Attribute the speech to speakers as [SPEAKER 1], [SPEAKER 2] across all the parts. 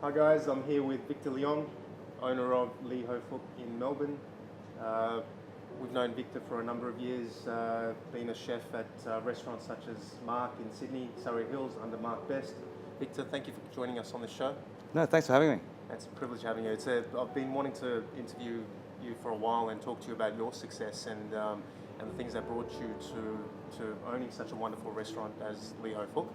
[SPEAKER 1] Hi guys, I'm here with Victor Leong, owner of Fook in Melbourne. We've known Victor for a number of years, been a chef at restaurants such as Mark in Sydney, Surrey Hills under Mark Best. Victor, thank you for joining us on the show.
[SPEAKER 2] No, thanks for having me.
[SPEAKER 1] It's a privilege having you. I've been wanting to interview you for a while and talk to you about your success and the things that brought you to owning such a wonderful restaurant as Fook.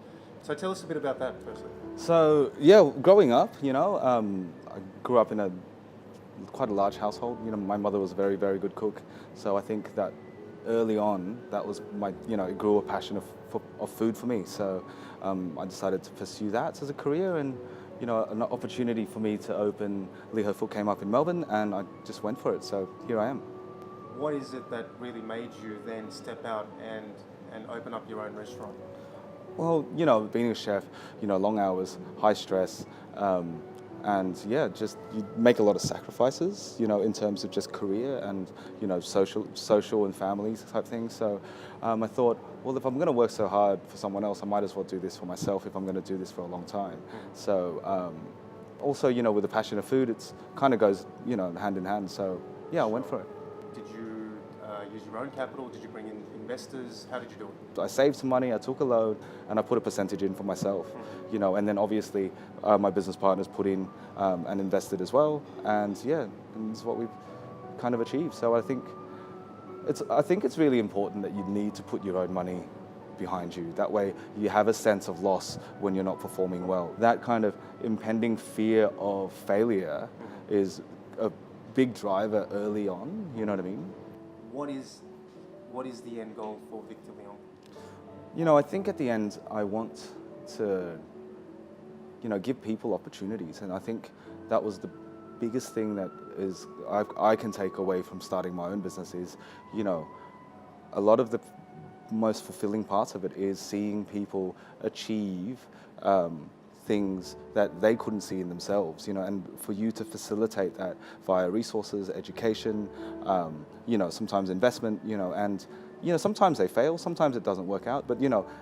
[SPEAKER 1] So tell us a bit about that firstly.
[SPEAKER 2] So yeah, growing up, I grew up in quite a large household. My mother was a very, very good cook. So I think that early on, that was it grew a passion of food for me. So I decided to pursue that as a career, and an opportunity for me to open Fook came up in Melbourne, and I just went for it. So here I am.
[SPEAKER 1] What is it that really made you then step out and open up your own restaurant?
[SPEAKER 2] Well, being a chef, long hours, high stress, and yeah, just you make a lot of sacrifices, in terms of just career and, social and families type things. So I thought, well, if I'm going to work so hard for someone else, I might as well do this for myself if I'm going to do this for a long time. So also, with the passion of food, it's kind of goes, hand in hand. So yeah, I went for it.
[SPEAKER 1] Did you use your own capital? Did you bring in investors? How did you do it?
[SPEAKER 2] I saved some money, I took a loan, and I put a percentage in for myself, and then obviously my business partners put in and invested as well, and yeah, and it's what we've kind of achieved. So I think it's really important that you need to put your own money behind you. That way you have a sense of loss when you're not performing well. That kind of impending fear of failure is a big driver early on, you know what I mean?
[SPEAKER 1] What is the end goal for Victor Leong?
[SPEAKER 2] I think at the end I want to, give people opportunities, and I think that was the biggest thing that I can take away from starting my own business is, a lot of the most fulfilling parts of it is seeing people achieve things that they couldn't see in themselves, and for you to facilitate that via resources, education, sometimes investment, and sometimes they fail, sometimes it doesn't work out, but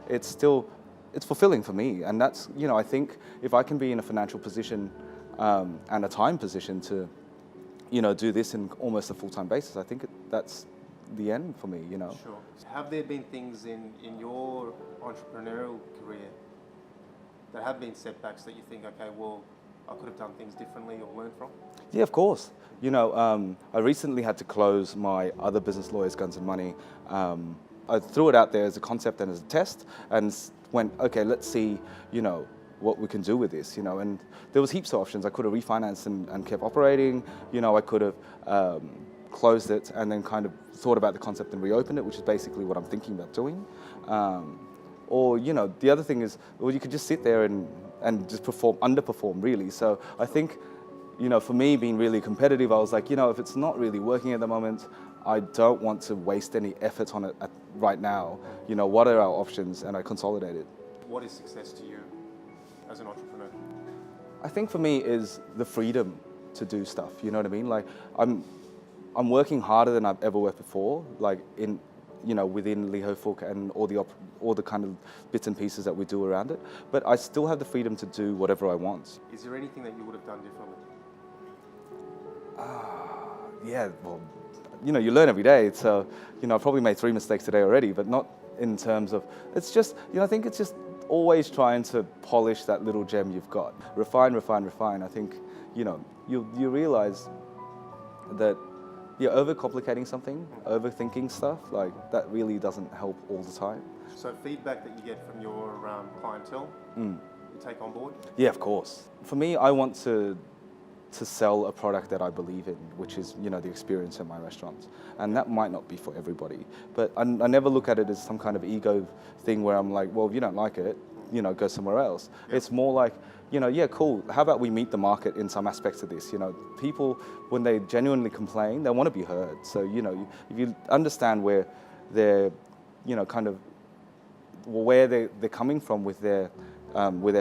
[SPEAKER 2] it's fulfilling for me, and that's I think if I can be in a financial position and a time position to do this in almost a full-time basis, I think that's the end for me.
[SPEAKER 1] Sure. Have there been things in your entrepreneurial career that have been setbacks that you think, okay, well, I could have done things differently or learned from?
[SPEAKER 2] Yeah, of course. I recently had to close my other business, Lawyers, Guns and Money. I threw it out there as a concept and as a test and went, okay, let's see, what we can do with this, and there was heaps of options. I could have refinanced and kept operating, I could have closed it and then kind of thought about the concept and reopened it, which is basically what I'm thinking about doing. Or, the other thing is, well, you could just sit there and just underperform really. So I think, for me being really competitive, I was like, if it's not really working at the moment, I don't want to waste any effort on it right now. What are our options? And I consolidated.
[SPEAKER 1] What is success to you as an entrepreneur?
[SPEAKER 2] I think for me is the freedom to do stuff, you know what I mean? Like I'm working harder than I've ever worked before, like within Fook and all the kind of bits and pieces that we do around it. But I still have the freedom to do whatever I want.
[SPEAKER 1] Is there anything that you would have done differently?
[SPEAKER 2] Yeah, well, you learn every day. So, I've probably made 3 mistakes today already, but not in terms of, it's just, I think it's just always trying to polish that little gem you've got. Refine, refine, refine. I think, you realize that you're overcomplicating something, overthinking stuff, like that really doesn't help all the time.
[SPEAKER 1] So feedback that you get from your clientele, you take on board?
[SPEAKER 2] Yeah, of course. For me, I want to sell a product that I believe in, which is, the experience in my restaurants. And that might not be for everybody, but I never look at it as some kind of ego thing where I'm like, well, if you don't like it, go somewhere else. Yeah. It's more like, yeah, cool. How about we meet the market in some aspects of this? People, when they genuinely complain, they want to be heard. So, if you understand where they're, kind of where they're coming from with their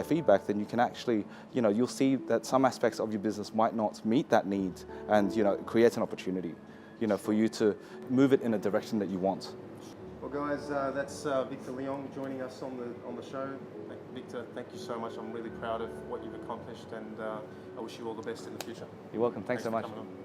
[SPEAKER 2] feedback, then you can actually, you'll see that some aspects of your business might not meet that need, and create an opportunity, for you to move it in a direction that you want.
[SPEAKER 1] Well, guys, that's Victor Leong joining us on the show. Victor, thank you so much. I'm really proud of what you've accomplished, and I wish you all the best in the future.
[SPEAKER 2] You're welcome. Thanks so
[SPEAKER 1] for
[SPEAKER 2] much.
[SPEAKER 1] coming on.